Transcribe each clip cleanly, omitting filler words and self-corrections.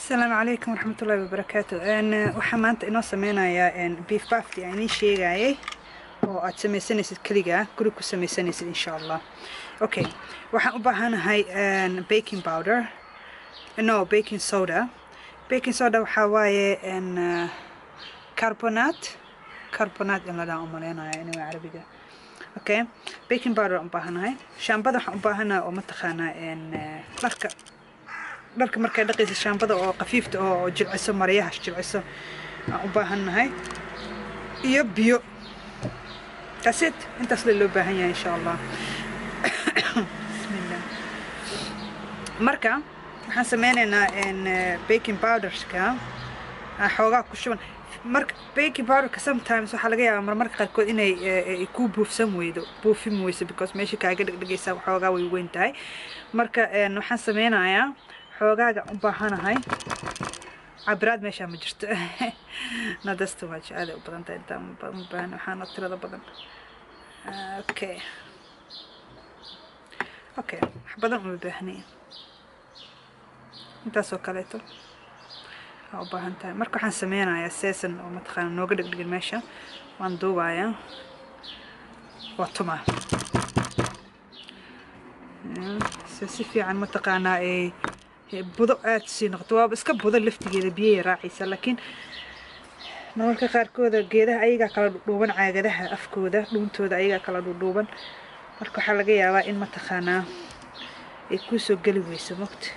السلام عليكم ورحمة الله وبركاته. أنا وحمانت إنه سمينا يا بيف بافتي يعني شيء جاي أو أتسمي سنة كليجا كلكم سمي سنة إن شاء الله. أوكي وحنبهنا هاي بيكنج باودر إنه بيكنج صودا وحواي إن كربونات إن لا أمرنا يعني عربية. أوكي بيكنج باودر أمبهنا هاي شامبدا أمبهنا ومتخنا إن dharka markay dhaqaysa shaambada oo qafiifta oo jilciso maryaha jilciso aan u baahannahay iyo biyo kaset intaas loo baahan yahay insha Allah. Bismillah. Marka waxaan sameynaynaa baking powderska xoogaa ku shuban marka baking powderka sometimes waxa laga yaabaa marmarka qaarkood inay ku buufin weyso because meesha kaaga dhigaysa xoogaa way weyn tahay marka waxaan sameynayaa xogaaga u baahanahay cabraad meesha ma jirto nadasto ma jecel u badan tahay inta baan waxaan tirada badan okay badan u baahnay intaas oo kale u baahan tahay marka waxaan sameynayaa season oo mataqaan nooga dhigdhigin meesha waan duubayaa waa tuma si fiican mataqaanaa budo aad si noqdo waa iska budo laftigeeda biyo raacaysa laakiin mararka qaarkooda geedaha ayaga kala dhuuban caagadaha afkooda dhuuntooda ayaga kala dhuuban marka waxa laga yaabaa in mataqaanaa ay ku soo gali weyso waqti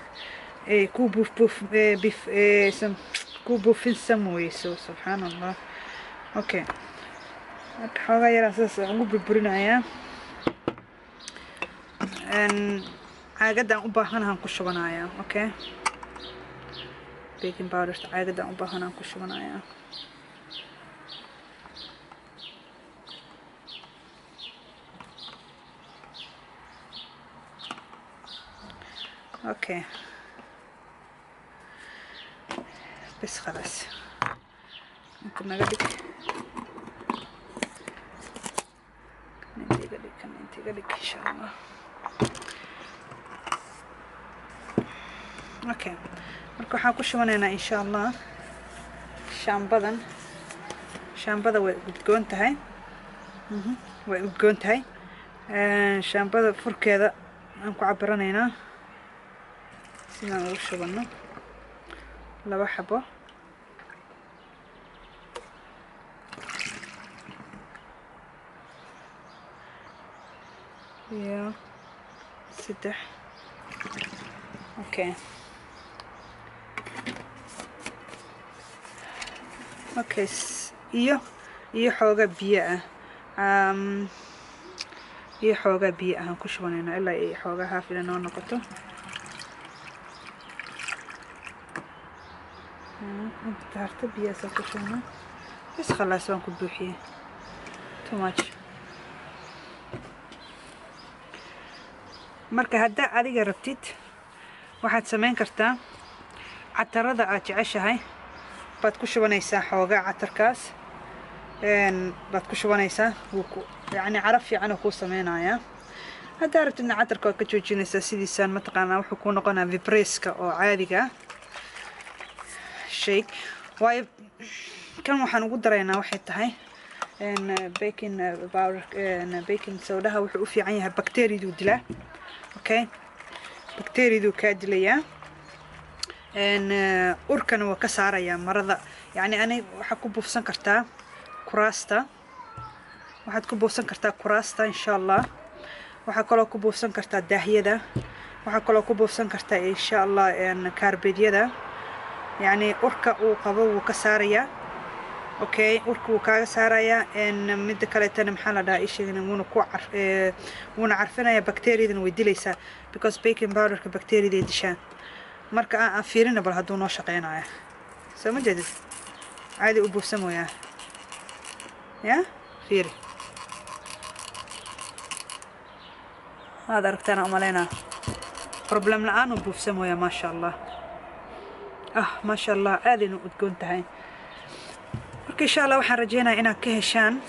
ku buufin samweyso subhanallah. Okay xoogaa yar asaas ugu burburinayaa caagadan u baahanahan ku shubanayaa. Okay baking powder caagadan u baahanahan ku shubanayaa. Okay بس خلاص ممكن نقلك نقلك إن شاء الله. Okay marka waxaan ku shubanaynaa insha Allah shaambada way udgoon tahay shaambada furkeeda aan ku cabiranaynaa sidaan ugu shubano 2 xabo iyo 3. Okay okay iyo xoogaa biyo aan ku shubanaynaa ilaa ay xoogaa haafina noo noqoto. inta biyo soo ku shubna bas khalaas waan ku buuxiyay too much. marka hadda adiga rabtid waxaad sameyn kartaa catarada aad jeceshahay baad ku shubanaysaa xoogaa catarkaas baad ku shubanaysaa yani caraf fiican oo ku sameynaya. hadda rabtidna catarka ka joojinaysaa sidiisaan mataqaanaa wuxuu ku noqonaa vipreska oo caadiga shay waayo kan waxaan ugu daraynaa waxay tahay baking powder baking soda wuxuu u fiican yahay bacteria dilaa. Okay bacteria ka dilaya urkana waa ka saaraya marada yani ani waxa ku buufsan kartaa kuraasta insha Allah. waxa kale ku buufsan kartaa daahyada waxa kale ku buufsan kartaa insha Allah kaarbeedyada yani urka uu qabo wuu ka saaraya. Okay urka wuu kaaga saaraya mid kale tan maxaa la dhahaa isheegna wuuna carfinaya bacteriadan way dilaysaa because baking powderka bacteria dishaan marka aan fiirina bal haduu noo shaqeynayo soo ma jeedid caadi u buufsamooyaa ya fiiri هذا ركتنا أمالينا problem لآن وبوفسمويا ما شاء الله ما شاء الله آذن وتكون تهاي إن شاء الله وحن رجينا إنا كهشان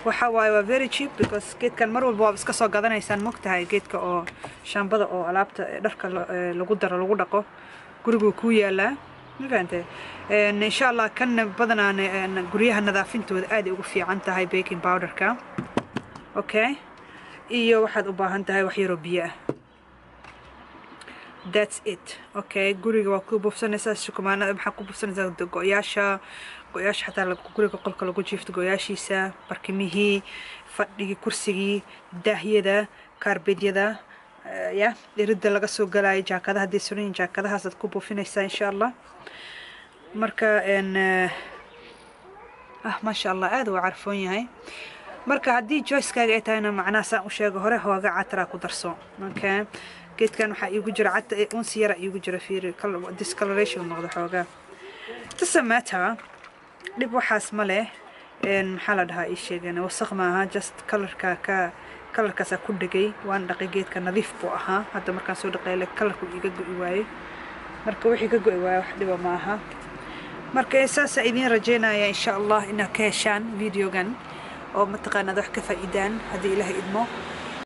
وحواي very cheap because جيت كان مرة والبواب إسكسو قادنا يسان مقتهاي جيت كأو شامبدا أو علابت درك لقدر لقدقه gurigu ku yaalaa ma fahantay insha Allah kan badanaan guryaha nadaafintooda aad ay ugu fiican tahay baking powderka okay iyo waxaad u baahan tahay wax yar oo biyo ah that's it okay guriga waa ku buufsanaysaa shukumaanada maxaa ku buufsanaysaa go'yaasha xataa guriga qolka lagu jiifto go'yaashiisa barkimihii fadhigii kursigii daahyada kaarbeedyada ya irida laga soo galay jaakadaha deesurin jaakadahaas aad ku buufinaysaa insha Allah marka ma sha Allah aad waa carfoon yahay marka haddii joyskaaga ay tahayna macnaha saan u sheego hore hooga catara ku darso okay geedkan waxa iigu jira cad unsi yara iigu jira fiiri discoloration noqdo xoogaa tasamata dib waxaas ma leh maxaa la dhahaa ii sheegana wasakh maaha just kalarkaas ku dhagay waan dhaqay geedka nadiif buu ahaa hadda markaan soo dhaqay kalarku iga go'i waayay marka wixii ka go'i waayay wax dhiba maaha marka saasa idin rajeynaya insha Allah inaad ka heshaan videogan oo mataqaanad wax ka faa'iidaan haddii Ilaahay idmo